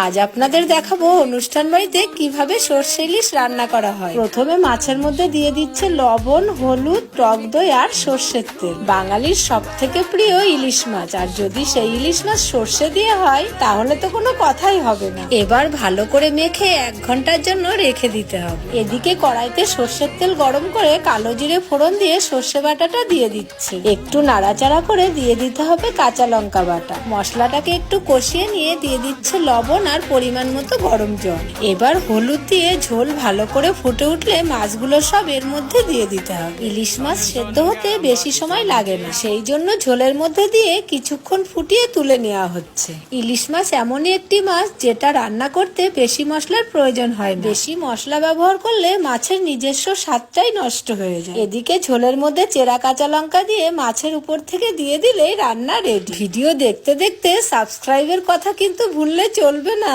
আজ আপনাদের দেখাবো অনুষ্ঠান বাড়িতে কিভাবে সর্ষে ইলিশ রান্না করা হয়। প্রথমে মাছের মধ্যে দিয়ে দিচ্ছে লবণ, হলুদ, টক দই আর সর্ষের তেল। বাঙালির সব থেকে প্রিয় ইলিশ মাছ, আর যদি সেই ইলিশ মাছ সর্ষে দিয়ে হয় তাহলে তো কোনো কথাই হবে না। এবার ভালো করে মেখে 1 ঘন্টার জন্য রেখে দিতে হবে। এদিকে কড়াইতে সর্ষের তেল গরম করে কালো জিরে ফোড়ন দিয়ে সর্ষে বাটাটা দিয়ে দিচ্ছে। একটু নাড়াচাড়া করে দিয়ে দিতে হবে কাঁচা লঙ্কা বাটা। মশলাটাকে একটু কষিয়ে নিয়ে দিয়ে দিচ্ছে লবণ আর পরিমাণ মতো গরম জল। এবার হলুদ দিয়ে ঝোল ভালো করে ফুটে উঠলে মাছগুলো সব এর মধ্যে দিয়ে দিতে হবে। ইলিশ মাছ সেদ্ধ হতে বেশি সময় লাগে না, সেই জন্য ঝোলের মধ্যে দিয়ে কিছুক্ষণ ফুটিয়ে তুলে নেওয়া হচ্ছে। ইলিশ মাছ এমনই একটি মাছ যেটা রান্না করতে বেশি মশলার প্রয়োজন হয় না। বেশি মশলা ব্যবহার করলে মাছের নিজস্ব স্বাদটাই নষ্ট হয়ে যায়। এদিকে ঝোলের মধ্যে চেরা কাঁচা লঙ্কা দিয়ে মাছের উপর থেকে দিয়ে দিলেই রান্না রেডি। ভিডিও দেখতে দেখতে সাবস্ক্রাইবের কথা কিন্তু ভুললে চলবে না।